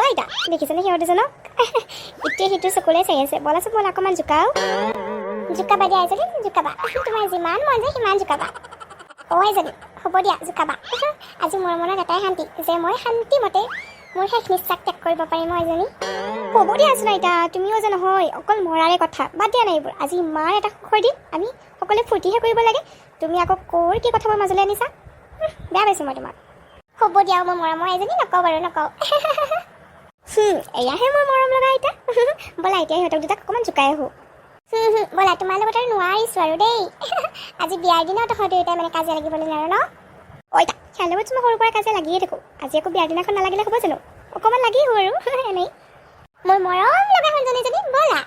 আইতা দেখিছেনে সিহঁত দুজনক এতিয়া সিটো চকুলে চাই আছে বলাচোন বল অকণমান জোকাও জোকাবা দিয়া এজনী জোকাবা তোমাৰ যিমান মন যায় সিমান জোকাবা এজনী হ'ব দিয়া জোকাবা আজি মোৰ মনত এটাই শান্তি যে মই শান্তিমতে মোৰ শেষ নিশ্বাস ত্যাগ কৰিব পাৰিম এজনী হ'ব দিয়াচোন আইতা তুমিও যে নহয় অকল মৰাৰে কথা বাদ দিয়া নাই এইবোৰ আজি ইমান এটা সুখৰ দিন আমি সকলোৱে ফূৰ্তিহে কৰিব লাগে তুমি আকৌ ক'ৰ কি কথা মই মাজলৈ আনিছা বেয়া পাইছোঁ মই তোমাক হ'ব দিয়া মই মৰমৰ এজনী নকওঁ বাৰু নকওঁ এয়াহে মোৰ মৰম লগা আইতা ব'লা এতিয়া সিহঁতক দুটাক অকণমান জোকাই আহোঁ ব'লা তোমাৰ লগত আৰু নোৱাৰিছোঁ আৰু দেই আজি বিয়াৰ দিনত তহঁত দুয়োটাই মানে কাজিয়া লাগিবলৈ নোৱাৰো ন আইতা সিহঁতৰ লগত মই সৰুৰ পৰা কাজিয়া লাগিয়ে থাকোঁ আজি আকৌ বিয়াৰ দিনাখন নালাগিলে হ'ব জানো অকণমান লাগি আহোঁ আৰু এনেই মোৰ মৰম লগা সঞ্জনীজনী ব'লা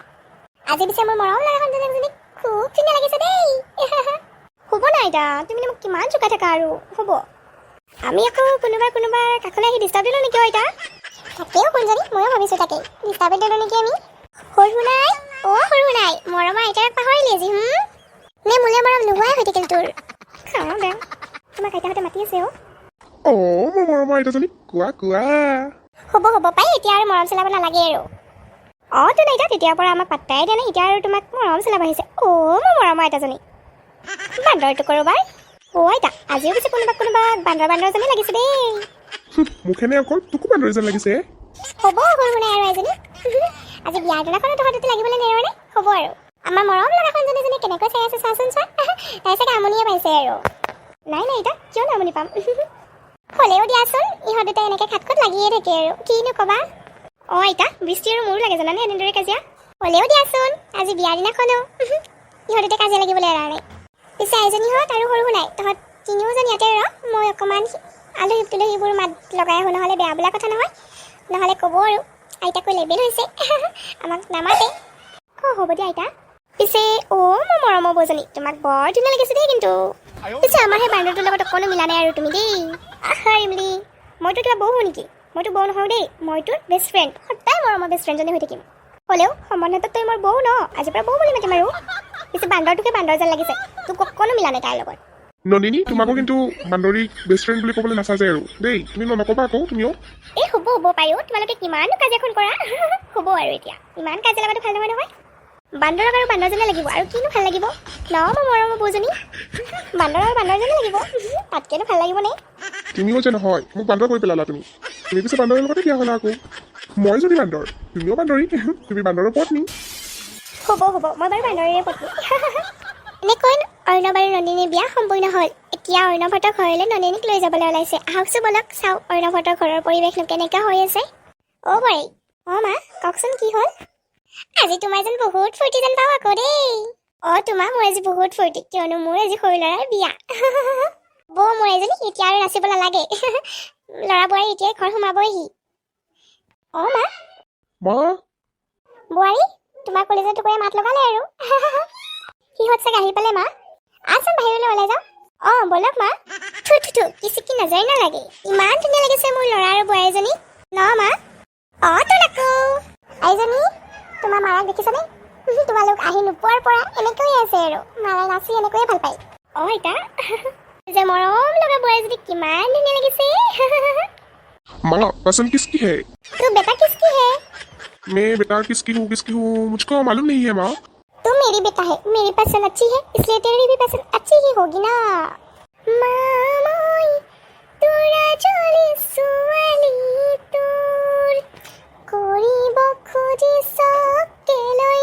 আজি পিছে মোৰ মৰম লগা সঞ্জনীজনী খুব ধুনীয়া লাগিছে দেই হ'ব নাই আইতা তুমি মোক কিমান জোকাই থাকা আৰু হ'ব আমি আকৌ কোনোবাই কাষলৈ আহি ডিষ্টাৰ্ব দিলোঁ নেকি আইতা তাকেও সঞ্জনী ময়ো ভাবিছোঁ তাকে ডিষ্টাৰ্ব দিলোঁ নেকি আমি সৰু নাই মৰমৰ আইতাক পাহৰিলি আজি নে মোলে মৰম নোহোৱাই হৈ থাকিল তোৰ খাওঁ বেয়া তোমাক আইতাহঁতে মাতি আছে মোৰ মৰমৰ আইতাজনী কোৱা হ'ব পাই এতিয়া আৰু মৰম চেলাব নালাগে আৰু তো আইতা তেতিয়াৰ পৰা আমাক পাত্তাই দিয়া নাই এতিয়া আৰু তোমাক মৰম চেলাব আহিছে মোৰ মৰমৰ আইতাজনী বান্দৰটো কৰোবাৰ আইতা আজিও পিছে কোনোবা বান্দৰজনী লাগিছে দেই মুখেনে অকল তোকো বান্দৰ যেন লাগিছে হ'ব সৰু নাই আৰু এজনী আজি বিয়াৰ দিনাখনো তহঁতে লাগিবলৈ নেৰনে হ'ব আৰু আমাৰ মৰম লগা সঞ্জনীজনী কেনেকৈ চাই আছে চাচোন চোৱা তাই চাগে আমনিয়ে পাইছে আৰু নাই আইতা কিয় আমনি পাম হ'লেও দিয়াচোন ইহঁত দুটাই এনেকৈ খাট লাগিয়ে থাকে আৰু কিনো ক'বা আইতা বৃষ্টি আৰু মোৰো লাগে জানানে এনেদৰে কাজিয়া হ'লেও দিয়াচোন আজি বিয়াৰ দিনাখনো ইহঁত দুটাই কাজিয়া লাগিবলৈ এৰা নাই পিছে এজনীহঁত আৰু সৰু নাই তহঁত তিনিওজন ইয়াতে ৰ মই অকণমান আলহী তুলহীবোৰ মাত লগাই আহোঁ নহ'লে বেয়া বোলা কথা নহয় নহ'লে ক'ব আৰু আইতাকৈ লেবেল হৈছে আমাক নামাতে হ'ব দিয়া আইতা পিছে মোৰ মৰমৰ বৌজনী তোমাক বৰ ধুনীয়া লাগিছে দেই কিন্তু পিছে আমাৰ সেই বান্দৰটোৰ লগত অকণো মিলা নাই আৰু তুমি দেই বুলি মইতো কিবা বৌ হওঁ নেকি মইতো বৌ নহওঁ দেই মই তোৰ বেষ্ট ফ্ৰেণ্ড সদায় মৰমৰ বেষ্ট ফ্ৰেণ্ডজনী হৈ থাকিম হ'লেও সম্বন্ধত তই মোৰ বৌ ন আজিৰ পৰা বৌ বুলি মাতিম আৰু পিছে বান্দৰটোকে বান্দৰ যেন লাগিছে তোক অকণো মিলা নাই তাইৰ লগত নন্দিনী তোমাকো কিন্তু বান্দৰী বেষ্ট ফ্ৰেণ্ড বুলি ক'বলৈ নাচাজে আৰু দেই তুমি নক'বা আকৌ তুমিও হ'ব পাৰো তোমালোকে কিমানো কাজিয়াখন কৰা হ'ব আৰু এতিয়া ইমান কাজিয়া লগাটো ভাল নহয় বান্দৰক আৰু বান্দৰজনে লাগিব আৰু কিনো ভাল লাগিব মোৰ মৰমৰ বৌজনী বান্দৰ আৰু বান্দৰজনে লাগিব তাতকেনো ভাল লাগিব নে তুমিও যে নহয় মোক বান্দৰ কৰি পেলালা তুমি পিছে বান্দৰৰ লগতে বিয়া হ'লা আকৌ মই যদি বান্দৰ তুমিও বান্দৰী তুমি বান্দৰৰ পত্নী হ'ব মই বাৰু বান্দৰৰে পত্নী এনেকৈ অৰ্ণৱ আৰু নন্দিনীৰ বিয়া সম্পূৰ্ণ হ'ল এতিয়া অৰ্ণৱহঁতৰ ঘৰলৈ নন্দিনীক লৈ যাবলৈ ওলাইছে আহকচোন বলক চাওঁ অৰ্ণৱহঁতৰ ঘৰৰ পৰিৱেশনো কেনেকুৱা হৈ আছে বৰে মা কওকচোন কি হ'ল আজি তোমাৰ যেন বহুত ফূৰ্তি যেন পাওঁ আকৌ দেই তোমাৰ মোৰ আজি বহুত ফূৰ্তি কিয়নো মোৰ আজি সৰু ল'ৰাৰ বিয়া বৌ মোৰ এজনী এতিয়া আৰু নাচিব নালাগে ল'ৰা বোৱাৰী এতিয়াই ঘৰ সোমাবহি মা বোৱাৰী তোমাৰ কলেজৰ টুকুৰাই মাত লগালে আৰু সিহঁত চাগে আহি পালে মা আচোন বাহিৰলৈ ওলাই যাওঁ বলক মা থু কিচিকি নজৰ নালাগে ইমান ধুনীয়া লাগিছে মোৰ ল'ৰা আৰু বোৱাৰীজনী মা তোৰ আকৌ আইজনী তোমাৰ মাৰাক দেখিছানে তোমালোক আহি নোপোৱাৰ পৰা এনেকৈয়ে আছে আৰু মাৰাই নাচি এনেকৈয়ে ভাল পায় আইতা যে মৰম লগা বোৱাৰীজনী কিমান ধুনীয়া লাগিছে माँ पसंद किसकी है तो बेटा किसकी है मैं बेटा किसकी हूँ मुझको मालूम नहीं है माँ तुम मेरी बेटा है मेरी पसंद अच्छी है इसलिए तेरी भी पसंद अच्छी ही होगी ना मामोई তোরা চলে সুৱালি তোৰ কৰিব খুজিছ কেলৈ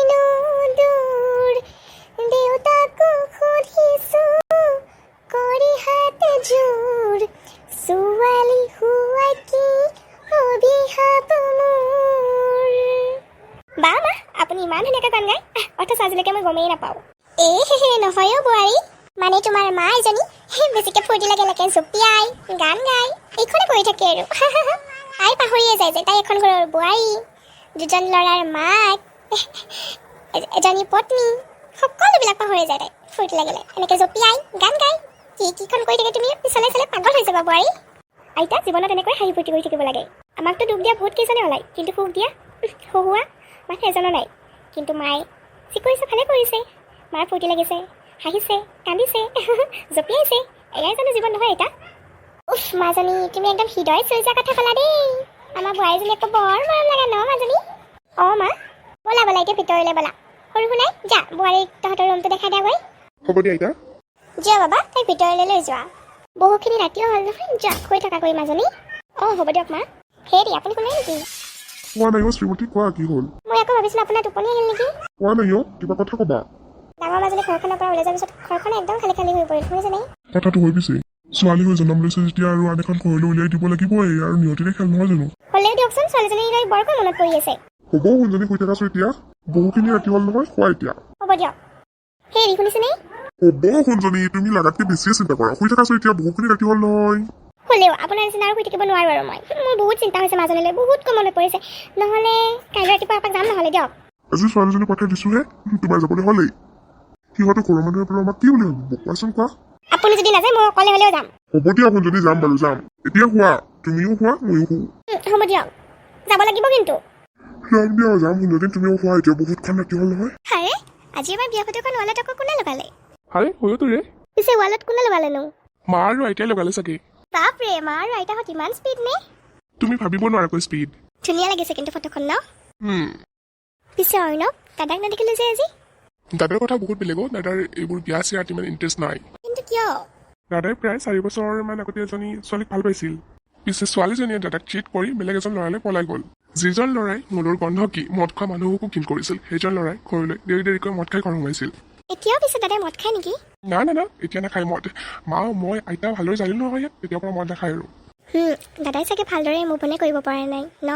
দূৰ দেউতাকো সুধিছো কৰি হাতে জোৰ সুৱালি হুৱাই কি অভিশাপ মোৰ বা মা আপুনি ইমান ধুনীয়াকৈ গান গায় অথচ আজিলৈকে মই গমেই নাপাওঁ নহয় বোৱাৰী মানে তোমাৰ মা এজনী বেছিকৈ ফূৰ্তি লাগে জঁপিয়াই গান গায় এইখনে কৰি থাকে আৰু তাই পাহৰিয়ে যায় যে তাই এখন ঘৰৰ বোৱাৰী দুজন ল'ৰাৰ মাক এজনী পত্নী সকলোবিলাক পাহৰি যায় তাই ফূৰ্তি লাগিলে এনেকৈ জঁপিয়াই গান গায় কিখন কৰি থাকে তুমি পিছলৈ চালে পাগল হৈ যাবা বোৱাৰী আইতা জীৱনত এনেকৈ হাঁহি ফূৰ্তি কৰি থাকিব লাগে আমাকতো দুখ দিয়া বহুত কেইজনে ওলায় কিন্তু সুখ দিয়া হহুৱা মানুহ এজনো নাই কিন্তু মায়ে যি কৰিছে ভালে কৰিছে মাৰ ফূৰ্তি লাগিছে হাঁহিছে কান্দিছে জঁপিয়াইছে এয়াই জানো জীৱন নহয় আইতা উফ মাজনী তুমি একদম হৃদয় চুই যোৱা কথা ক'লা দেই আমাৰ বোৱাৰীজনী আকৌ বৰ মৰম লাগে ন মাজনী অঁ মা ব'লা ব'লা এতিয়া ভিতৰলৈ ব'লা সৰু শুনাই যা বোৱাৰীক তহঁতৰ ৰুমটো দেখাই দিয়া গৈ হ'ব দিয়া আইতা যোৱা বাবা তাইক ভিতৰলৈ লৈ যোৱা বহুখিনি ৰাতিও হ'ল নহয় যোৱা শুই থকাকৈ মাজনী অঁ হ'ব দিয়ক মা হেৰি আপুনি শুনে নেকি কোৱা নাই শ্ৰীমতী কোৱা কি হ'ল মই আকৌ ভাবিছিলোঁ আপোনাৰ টোপনি আহিল নেকি কোৱা নাই কিবা কথা ক'বা ডাঙৰ মাজনী ঘৰখনৰ পৰা ওলাই যোৱাৰ পিছত ঘৰখন একদম খালী খালী হৈ পৰিল শুনিছেনে কথাটো হৈ পিছে ছোৱালী হৈ জন্ম লৈছে যেতিয়া আৰু আন এখন ঘৰলৈ উলিয়াই দিব লাগিবই আৰু নিয়তিৰে খেল নহয় জানো হ'লেও দিয়কচোন ছোৱালীজনীলৈ বৰকৈ মনত পৰি আছে হ'ব শুনজনী শুই থাকাছো এতিয়া বহুখিনি ৰাতি হ'ল নহয় খোৱা এতিয়া হ'ব দিয়ক হেৰি শুনিছেনে হ'ব শুনজনী তুমি লাগাতকৈ বেছিয়ে চিন্তা কৰা শুই থাকাছো এতিয়া বহুখিনি ৰাতি হ'ল নহয় হ'লেও আপোনাৰ নিচিনা আৰু শুই থাকিব নোৱাৰোঁ আৰু মই মোৰ বহুত চিন্তা হৈছে মাজনীলৈ বহুতকৈ মনত পৰিছে নহ'লে কাইলৈ ৰাতিপুৱা এপাক যাম নহ'লে দিয়ক আজি ছোৱালীজনী পঠাই দিছোহে তোমাৰ যাবলৈ হ'লেই সিহঁতে ঘৰৰ মানুহে পেলাই আমাক কি বুলি ভাবিব কোৱাচোন কোৱা আপুনি যদি নাযায় মই অকলে হ'লেও যাম হ'ব দিয়া শুনজনী যাম বাৰু যাম এতিয়া শুৱা তুমিও শুৱা ময়ো শু হ'ব দিয়ক যাব লাগিব কিন্তু যাম দিয়া যাম শুনজনী তুমিও শুৱা এতিয়া বহুতখন ৰাতি হ'ল নহয় হাৰে আজি এবাৰ বিয়া ফটোখন ৱালত আকৌ কোনে লগালে হাৰে হয়তো ৰে পিছে ৱালত কোনে লগালেনো মা আৰু আইতাই লগালে চাগে বাপৰে মা আৰু আইতাহঁত ইমান স্পীড নে তুমি ভাবিব নোৱাৰাকৈ স্পীড ধুনীয়া লাগিছে কিন্তু ফটোখন ন পিছে অৰ্ণৱ দাদাক নেদেখিলো যে আজি দাদাৰ কথা বহুত বেলেগ দাদাৰ এইবোৰ বিয়া চিয়াত ইমান ইণ্টাৰেষ্ট নাই কিন্তু কিয় দাদাই প্ৰায় 4 বছৰমান আগতে এজনী ছোৱালীক ভাল পাইছিল পিছে ছোৱালীজনীয়ে দাদাক চিট কৰি বেলেগ এজন ল'ৰালৈ পলাই গ'ল যিজন ল'ৰাই মূলৰ গন্ধ কি মদ খোৱা মানুহকো ঘিণ কৰিছিল সেইজন ল'ৰাই ঘৰলৈ দেৰি দেৰিকৈ মদ খাই ঘৰ সোমাইছিল এতিয়াও পিছে দাদাই মদ খায় নেকি না না না এতিয়া নাখায় মদ মা মই আইতা ভালদৰে জানিলো নহয় ইয়াত তেতিয়াৰ পৰা মদ নাখায় আৰু দাদাই চাগে ভালদৰে মোভনে কৰিব পৰা নাই ন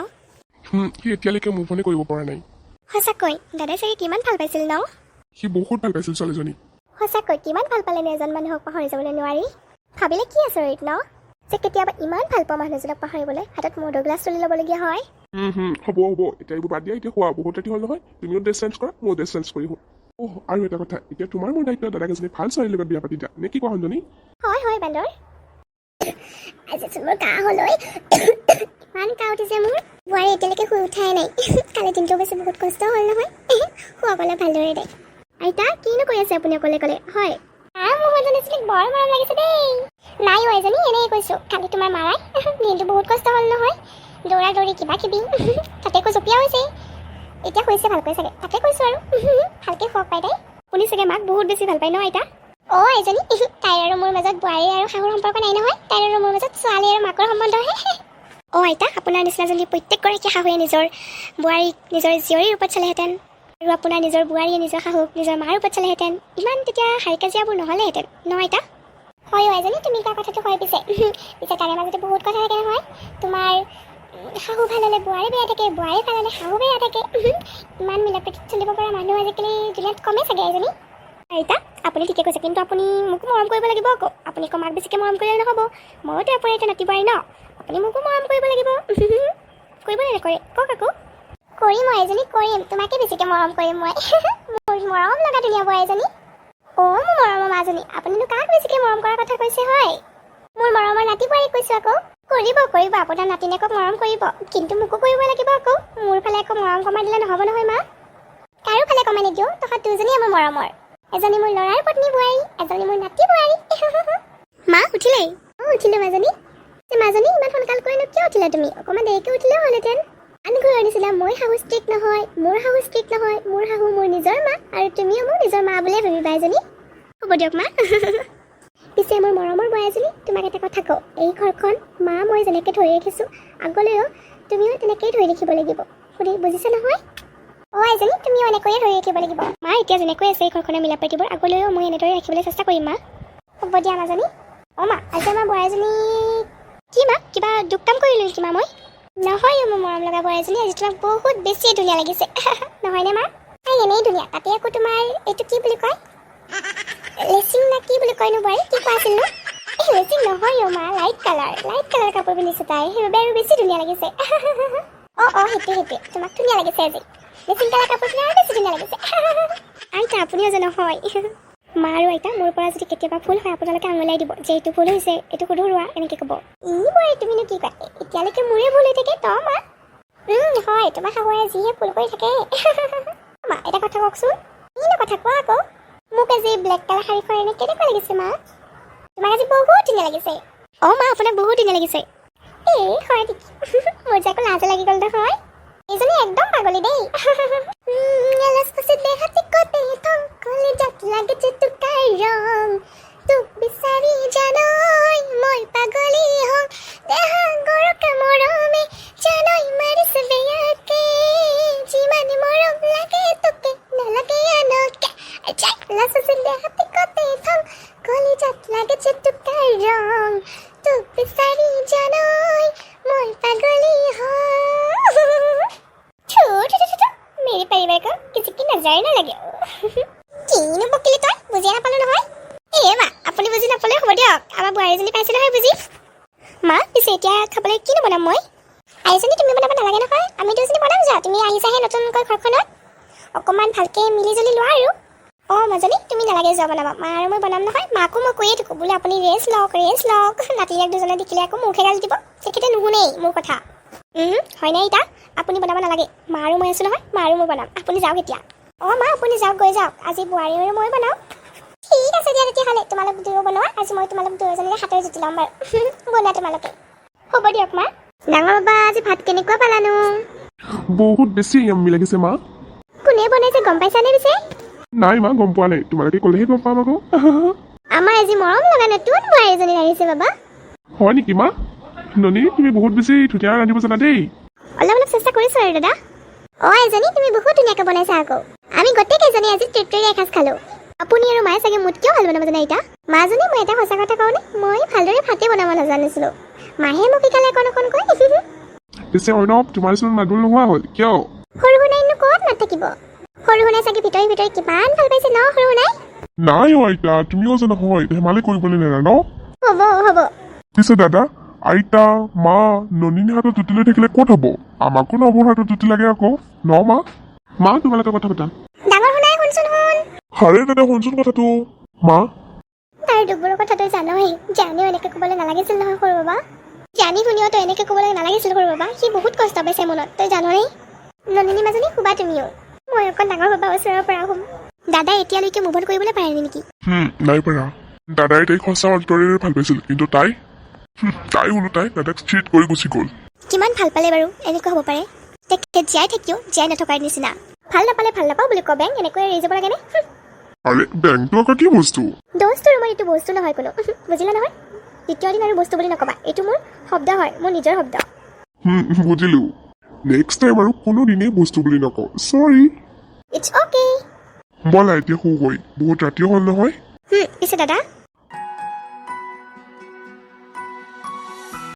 সি এতিয়ালৈকে মোভনে কৰিব পৰা নাই সঁচাকৈ দাদাই চাগে কিমান ভাল পাইছিল ন সি বহুত ভাল পাইছিল ছোৱালীজনী সঁচাকৈ কিমান ভাল পালেনে এজন মানুহক পাহৰি যাবলৈ নোৱাৰি ভাবিলে কি আচৰিত ন যে কেতিয়াবা ইমান ভাল পোৱা মানুহজনক পাহৰিবলৈ হাতত মদৰ গ্লাছ তুলি ল'বলগীয়া হয় হ'ব এতিয়া এইবোৰ বাদ দিয়া এতিয়া খোৱা বহুত ৰাতি হ'ল নহয় তুমিও ড্ৰেছ চেঞ্জ কৰা ময়ো ড্ৰেছ চেঞ্জ কৰি আৰু এটা কথা এতিয়া তোমাৰ মোৰ দায়িত্ব দাদাক এজনী ভাল ছোৱালীৰ লগত বিয়া পাতি দিয়া নে কি কোৱা শুনজনী হয় বান্দৰ আজিচোন মোৰ কাহ হ'ল ইমান কাহ উঠিছে মোৰ বোৱাৰী এতিয়ালৈকে শুই উঠাই নাই কালি দিনটো বেছি বহুত কষ্ট হ'ল নহয় শুৱাবলৈ ভালদৰে দে আইতা কিনো কৰি আছে আপুনি অকলে অকলে হয় মোৰ এজনী ছোৱালীক বৰ মৰম লাগিছে দেই নাই এজনী এনেই কৈছোঁ কালি তোমাৰ মাৰাই দিনটো বহুত কষ্ট হ'ল নহয় দৌৰা দৌৰি কিবা কিবি তাতে আকৌ জঁপিয়া হৈছে এতিয়া হৈছে ভালকৈ চাগে তাকে কৈছোঁ আৰু ভালকৈ শুৱক পাই তাই শুনি চাগে মাক বহুত বেছি ভাল পায় ন আইতা এজনী তাইৰ আৰু মোৰ মাজত বোৱাৰী আৰু শাহুৰ সম্পৰ্ক নাই নহয় তাইৰ আৰু মোৰ মাজত ছোৱালী আৰু মাকৰ সম্বন্ধহে আইতা আপোনাৰ নিচিনা যদি প্ৰত্যেকগৰাকী শাহুৱে নিজৰ বোৱাৰীক নিজৰ জীয়ৰীৰ ৰূপত চালেহেঁতেন আৰু আপোনাৰ নিজৰ বোৱাৰীয়ে নিজৰ শাহুক নিজৰ মাৰ ৰূপত চালেহেঁতেন ইমান তেতিয়া হাই কাজিয়াবোৰ নহ'লেহেঁতেন ন আইতা হয় এজনী তুমি কোৱা কথাটো হয় পিছে তাৰে মাজতে বহুত কথা থাকে নহয় তোমাৰ শাহু ভাল হ'লে বোৱাৰী বেয়া থাকে বোৱাৰী ভাল হ'লে শাহু বেয়া থাকে ইমান মিলা প্ৰীতিত চলিব পৰা মানুহ আজিকালি দুনিয়াত কমেই চাগে এজনী আইতা আপুনি ঠিকে কৈছে কিন্তু আপুনি মোকো মৰম কৰিব লাগিব আকৌ আপুনি আকৌ মাক বেছিকৈ মৰম কৰিলে নহ'ব ময়োতো আপোনাৰ এতিয়া নাতি বোৱাৰী ন আপুনি মোকো মৰম কৰিব লাগিব কৰিব নে নকৰে কওক আকৌ কৰিম মই এজনী কৰিম তোমাকে বেছিকৈ মৰম কৰিম মই মোৰ মৰম লগা ধুনীয়া বোৱাৰী এজনী মোৰ মৰমৰ মাজনী আপুনিনো কাক বেছিকৈ মৰম কৰাৰ কথা কৈছে হয় মোৰ মৰমৰ নাতি বোৱাৰীক কৈছোঁ আকৌ কৰিব আপোনাৰ নাতিনীয়েকক মৰম কৰিব কিন্তু মোকো কৰিব লাগিব আকৌ মোৰ ফালে আকৌ মৰম কমাই দিলে নহ'ব নহয় মা কাৰো ফালে কমাই নিদিওঁ তহঁত দুজনীয়ে মোৰ মৰমৰ এজনী মোৰ ল'ৰাৰ পত্নী বোৱাৰী এজনী মোৰ নাতি বোৱাৰী মা উঠিলেই উঠিলোঁ মাজনী ইমান সোনকাল কৰিনো কিয় উঠিলা তুমি অকণমান দেৰিকৈ উঠিলেও হ'লহেঁতেন আন ঘৰৰ নিচিনা মই শাহু ষ্ট্ৰিক্ট নহয় মোৰ শাহু ষ্ট্ৰিক্ট নহয় মোৰ শাহু মোৰ নিজৰ মা আৰু তুমিও মোৰ নিজৰ মা বুলিয়ে ভাবিবা এজনী হ'ব দিয়ক মা পিছে মোৰ মৰমৰ বোৱাৰী এজনী তোমাক এটা কথা কওঁ এই ঘৰখন মা মই যেনেকৈ ধৰি ৰাখিছোঁ আগলৈও তুমিও তেনেকৈয়ে ধৰি ৰাখিব লাগিব বুজিছে নহয় এজনী তুমিও এনেকৈয়ে ধৰি ৰাখিব লাগিব মা এতিয়া যেনেকৈ আছে এই ঘৰখনৰ মিলা প্ৰীতিবোৰ আগলৈও মই এনেদৰে ৰাখিবলৈ চেষ্টা কৰিম মা হ'ব দিয়া মাজনী মা আজি আমাৰ বোৱাৰীজনী কি মা কিবা দুখ কাম কৰিলোঁ নেকি মা মই নহয় মোৰ মৰম লগা বোৱাৰীজনী আজি তোমাক বহুত বেছি ধুনীয়া লাগিছে নহয়নে মা এনেই ধুনীয়া তাতে আকৌ তোমাৰ এইটো কি বুলি কয় লেচিং না কি বুলি কয়নো বোৱাৰী কি কোৱা আছিল ন লেচিং নহয় মা লাইট কালাৰ কাপোৰ পিন্ধিছে তাই সেইবাবে আৰু বেছি ধুনীয়া লাগিছে সেইটোৱে তোমাক ধুনীয়া লাগিছে আজি লেচিং কালাৰ কাপোৰ পিন্ধি আৰু বেছি ধুনীয়া লাগিছে আইতা আপুনিও যে নহয় মা আৰু আইতা মোৰ পৰা যদি কেতিয়াবা ভুল হয় আপোনালোকে আঙুলিয়াই দিব যে এইটো ভুল হৈছে এইটো শুধৰোৱা এনেকৈ ক'ব বোৱাৰী তুমিনো কি কোৱা এতিয়ালৈকে মোৰে ভুল হৈ থাকে মা হয় তোমাৰ শাহুৱে যিহে ভুল কৰি থাকে মা এটা কথা কওকচোন কিনো কথা কোৱা আকৌ মোক আজি ব্লেক কালাৰ শাড়ীখন এনে কেনেকুৱা লাগিছে মা তোমাক আজি বহুত ধুনীয়া লাগিছে মা আপোনাক বহুত ধুনীয়া লাগিছে এই হয় নেকি মোৰ যে আকৌ লাজ লাগি গ'ল নহয় এইজনী একদম পাগলী দেই লাজ পাছে দেহাতি কতে থং কলেজাত লাগে যে তোকাৰ ৰং তোক বিচাৰি জানৈ মই পাগলী হওঁ দেহা গৰকা মৰমে জানৈ মাৰিছে বেয়াকে যিমানে মৰম লাগে তোকে নালাগে আনকে যাই লাজ পাছে দেহাতি কতে থং কলেজাত লাগে যে তোকাৰ ৰং তোক বিচাৰি জানৈ মই পাগলী হওঁ मेरे परिवार को किसी की नजर न लगे কিনো বকিলি তই বুজি নাপালো নহয় এ মা আপুনি বুজি নাপালে হ'ব দিয়ক আমাৰ বুঢ়ীজনী পাইছে নহয় বুজি মা পিছে এতিয়া খাবলৈ কি নবনাম মই আইজনী তুমি বনাব নালাগে নহয় আমি দুজনী বনাম যা তুমি আহিছাহে নতুনকৈ ঘৰখনত অকণমান ভালকে মিলি জুলি লোৱা আৰু মাজনী তুমি নালাগে যোৱা বনাবা মা আৰু মই বনাম নহয় মাকো মই কৈয়ে থাকোঁ বোলে আপুনি ৰেষ্ট লওক নাতিনীয়েক দুজনে দেখিলে আকৌ মুখে গালি দিব তেখেতে নুশুনেই মোৰ কথা হয় নাই ইতা আপুনি বনাব নালাগে মা আৰু মই আছোঁ নহয় মা আৰু মই বনাম আপুনি যাওক এতিয়া মা আপুনি যাওক গৈ যাওক আজি বোৱাৰী আৰু মই বনাওঁ ঠিক আছে দিয়া তেতিয়াহ'লে তোমালোক দুয়ো বনোৱা আজি মই তোমালোক দুয়োজনীৰে হাতেৰে জুতি ল'ম বাৰু বনোৱা তোমালোকে হ'ব দিয়ক মা ডাঙৰ বাবা আজি ভাত কেনেকুৱা পালানো বহুত বেছি য়াম্মি লাগিছে মা কোনে বনাইছে গম পাইছানে পিছে নাই মা গম পোৱা নাই তোমালোকে ক'লেহে গম পাম আকৌ আমাৰ আজি মৰম লগা নতুন বোৱাৰী এজনী লাগিছে বাবা হয় নেকি মা ননী তুমি বহুত বেছি ধুনীয়া ৰান্ধিব জানা দেই অলপ চেষ্টা কৰিছোঁ আৰু দাদা এজনী তুমি বহুত ধুনীয়াকৈ বনাইছা আকৌ আমি গোটেইকেইজনী আজি তৃপ্তিৰে এসাঁজ খালোঁ আপুনি আৰু মায়ে চাগে মোতকৈও ভাল বনাব জানে এতিয়া মাজনী মই এটা সঁচা কথা কওঁনে মই ভালদৰে ভাতেই বনাব নাজানিছিলোঁ মাহে মোক শিকালে অকণকৈ পিছে অৰ্ণৱ তোমাৰ চোন মাদুল নোহোৱা হ'ল কিয় সৰু শুনাইনো ক'ত নাথাকিব সৰু শুনাই চাগে ভিতৰি কিমান ভাল পাইছে ন সৰু শুনাই নাই আইতা তুমিও যে নহয় ধেমালি কৰিবলৈ নাজানো হ'ব পিছে দাদা আইতা মা ননিনী হাতত জুতি লৈ থাকিলে ক'ত হ'ব আমাকো নবৰ হাতত জুতি লাগে আকৌ ন মা তোমালোকে কথা পতা ডাঙৰ শুনাই শুনচোন হাৰে দাদা শুনচোন কথাটো মা তাৰ দুবৰৰ কথা তই জানই জানিও এনেকৈ ক'বলৈ নালাগিছিল নহয় সৰু বাবা জানি শুনিও তই এনেকৈ ক'বলৈ নালাগিছিল সৰু বাবা সি বহুত কষ্ট পাইছে মনত তই জানই ননিনী মাজনী শুবা তুমিও মই অকণ ডাঙৰ বাবা ওচৰৰ পৰা শুম দাদাই এতিয়ালৈকে মুভত কৰিবলৈ পাৰে নেকি নাই পাৰা দাদাই তাইক সঁচা অন্তৰেৰে ভাল পাইছিল কিন্তু তাই ওলোটাই দাদাক চিট কৰি গুচি গ'ল কিমান ভাল পালে বাৰু এনেকুৱা হ'ব পাৰে তেখেত জীয়াই থাকিও জীয়াই নথকাৰ নিচিনা ভাল নাপালে ভাল নাপাওঁ বুলি কওঁ বেং এনেকৈ এৰি যাব লাগেনে আৰে বেংকটো আকৌ কি বস্তু দোষটো মোৰ এইটো বস্তু নহয় কোনো বুজিলা নহয় দ্বিতীয় দিন আৰু বস্তু বুলি নকবা এইটো মোৰ শব্দ হয় মোৰ নিজৰ শব্দ বুজিলো নেক্সট টাইম আৰু কোনো দিনেই বস্তু বুলি নকওঁ চৰি ইটছ অ'কে ব'লা এতিয়া শুগৈ বহুত ৰাতিও হ'ল নহয় পিছে দাদা